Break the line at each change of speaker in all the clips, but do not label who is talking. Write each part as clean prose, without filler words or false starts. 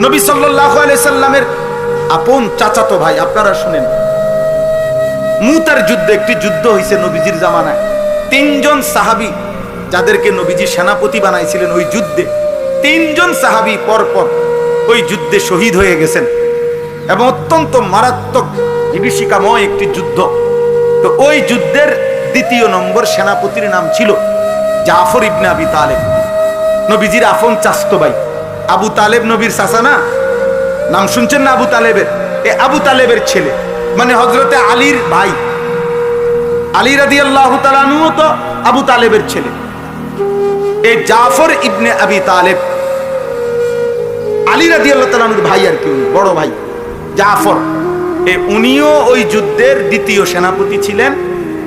নবী সাল্লাল্লাহু আলাইহি সাল্লামের আপন চাচাতো ভাই। আপনারা শুনেন, মুতার যুদ্ধে, একটি যুদ্ধ হয়েছে নবীজির জামানায়। 3 জন সাহাবী যাদেরকে নবীজি সেনাপতি বানাইছিলেন ওই যুদ্ধে, 3 জন সাহাবী পরপর ওই যুদ্ধে শহীদ হয়ে গেছেন এবং অত্যন্ত মারাত্মক বিভীষিকাময় একটি যুদ্ধ। তো ওই যুদ্ধের 2 নম্বর সেনাপতির নাম ছিল জাফর ইবনে আবি তালেব, নবীজির আপন চাচতো ভাই। আবু তালেব নবীর চাচা না, নাম শুনছেন না আবু তালেবের? এ আবু তালেবের ছেলে, মানে হযরতে আলীর ভাই। আলী রাদিয়াল্লাহু তাআলা আনহু তো আবু তালেবের ছেলে। এই জাফর ইবনে আবি তালেব আলী রাদিয়াল্লাহু তাআলা আনহুর ভাই, আর কি বড় ভাই জাফর। উনিও ওই যুদ্ধের 2য় সেনাপতি ছিলেন।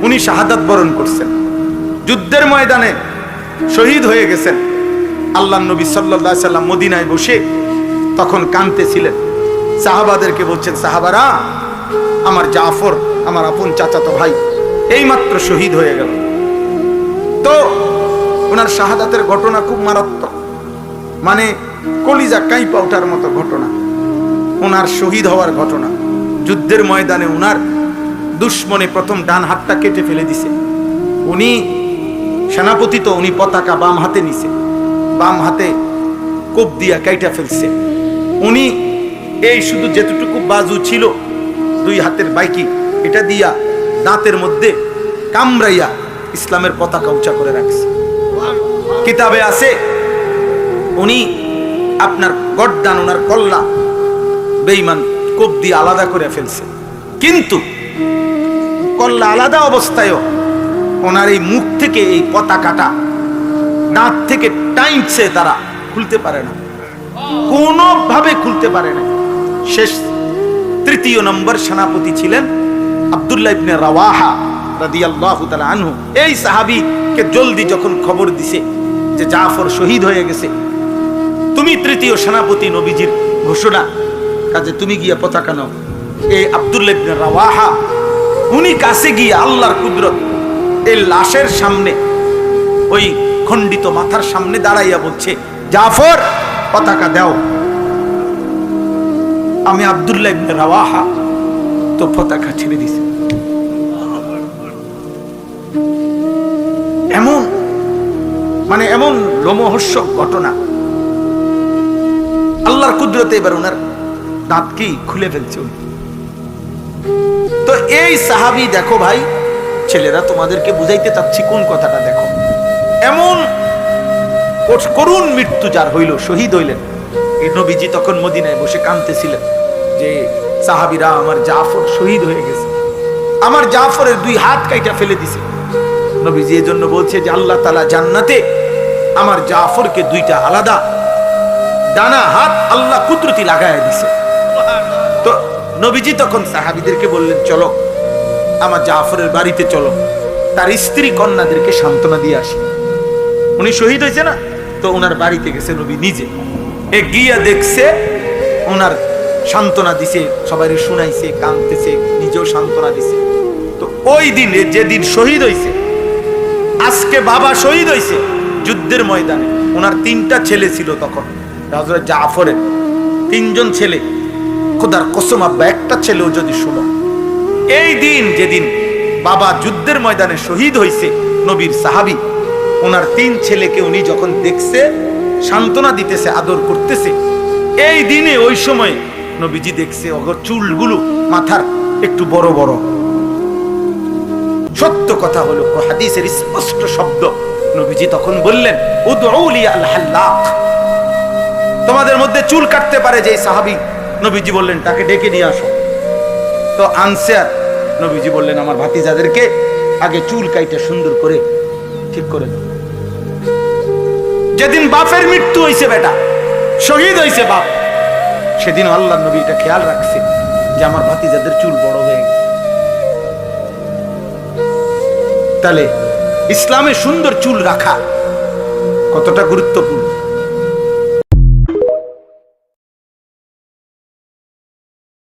উনি শাহাদাত বরণ করছেন, যুদ্ধের ময়দানে শহীদ হয়ে গেছেন। আল্লাহর নবী সাল্লাল্লাহু আলাইহি সাল্লাম মদিনায় বসে তখন কাঁদতেছিলেন। সাহাবাদেরকে বলছেন, সাহাবারা, আমার জাফর, আমার আপন চাচাতো ভাই, এইমাত্র শহীদ হয়ে গেল। তো ওনার শাহাদাতের ঘটনা খুব মারাত্মক, মানে কলিজা কাঁইপা ওঠার মতো ঘটনা। ওনার শহীদ হওয়ার ঘটনা, যুদ্ধের ময়দানে ওনার দুশ্মনে প্রথম ডান হাতটা কেটে ফেলে দিছে। উনি সেনাপতি, তো উনি পতাকা বাম হাতে নিছে, বাম হাতে কোপ দিয়া কাইটা ফেলছে। উনি এই শুধু যেটুকু বাজু ছিল 2 হাতের বাইকি, এটা দিয়া দাঁতের মধ্যে কামড়াইয়া ইসলামের পতাকা উঁচা করে রাখছে। কিতাবে আছে উনি আপনার গর্দান, ওনার কল্লা বেঈমান কোপ দিয়ে আলাদা করে ফেলছে, কিন্তু কল্লা আলাদা অবস্থায়ও ওনার এই মুখ থেকে এই পতাকাটা দাঁত থেকে টাইমছে, তারা খুলতে পারে না, কোনোভাবে খুলতে পারে না। শেষ 3য় নম্বর সেনাপতি ছিলেন আব্দুল্লাহ ইবনে রাওয়াহা রাদিয়াল্লাহু তাআলা আনহু। এই সাহাবীকে জলদি যখন খবর দিছে যে জাফর শহীদ হয়ে গেছে, তুমি 3য় সেনাপতি, নবীজির ঘোষণা, কাজে তুমি গিয়া পতাকা নাও। এই আব্দুল্লাহ ইবনে রাওয়াহা উনি কাছে গিয়ে আল্লাহর কুদরত, এই লাশের সামনে, ওই খণ্ডিত মাথার সামনে দাঁড়াইয়া বলছে, জাফর পতাকা দাও। আমি আব্দুল্লাহ ইবনে রাওয়াহা তো পতাকা ছেড়ে দিছে। এমন মানে এমন লোমহর্ষক ঘটনা, আল্লাহর কুদরতে এবার ওনার দাঁত কি খুলে ফেলছে উনি। তো এই সাহাবী, দেখো ভাই ছেলেরা, তোমাদেরকে বুঝাইতে চাচ্ছি কোন কথাটা, দেখো এমন করুণ মৃত্যু যার হইল, শহীদ হইলেন। এই নবীজি তখন মদিনায় বসে কাঁদতেছিলেন যে সাহাবীরা, আমার জাফর শহীদ হয়ে গেছে, আমার জাফরের 2 হাত কাইটা ফেলে দিছে। নবীজি এজন্য বলছে যে আল্লাহ তাআলা জান্নাতে আমার জাফরকে 2টা আলাদা ডানা হাত আল্লাহ কুদরতি লাগায় দিছে। তো নবীজি তখন সাহাবীদেরকে বললেন, চলো আমার জাফরের বাড়িতে চলো, তার স্ত্রী কন্যাদেরকে সান্ত্বনা দিয়ে আসি। উনি শহীদ হয়েছে না, তো ওনার বাড়িতে গেছে নবী নিজে। গিয়া দেখছে ওনার সান্ত্বনা দিছে, সবাই শুনাইছে, কাঁদতেছে, নিজেও সান্ত্বনা দিছে। তো ওই দিনে, যেদিন শহীদ হয়েছে, আজকে বাবা শহীদ হয়েছে যুদ্ধের ময়দানে। ওনার 3টা ছেলে ছিল তখন, হযরত জাফরের 3 জন ছেলে। খোদার কসম আব্বা, একটা ছেলেও যদি শুনো, এই দিন যেদিন বাবা যুদ্ধের ময়দানে শহীদ হয়েছে, নবীর সাহাবী, ওনার 3 ছেলেকে উনি যখন দেখছে, সান্ত্বনা দিতেছে, আদর করতেছে, এই দিনে ওই সময় নবীজি দেখছে ওগো চুলগুলো মাথার একটু বড় বড়। সত্য কথা হলো, হাদিসের স্পষ্ট শব্দ, নবীজি তখন বললেন, উদউলি আল হাল্লাক, তোমাদের মধ্যে চুল কাটতে পারে যে সাহাবী, নবীজি বললেন তাকে ডেকে নিয়ে আসো। তো আনছে, আর নবীজি বললেন, আমার ভাতিজাদেরকে আগে চুল কাইটা সুন্দর করে ঠিক করে দাও। যেদিন বাপের মৃত্যু হয়েছে, বেটা শহীদ হয়েছে বাপ, সেদিন আল্লাহর নবী এটা খেয়াল রাখছে যে আমার ভাতিজাদের চুল বড় হয়ে গেছে। তাহলে ইসলামে সুন্দর চুল রাখা কতটা গুরুত্বপূর্ণ।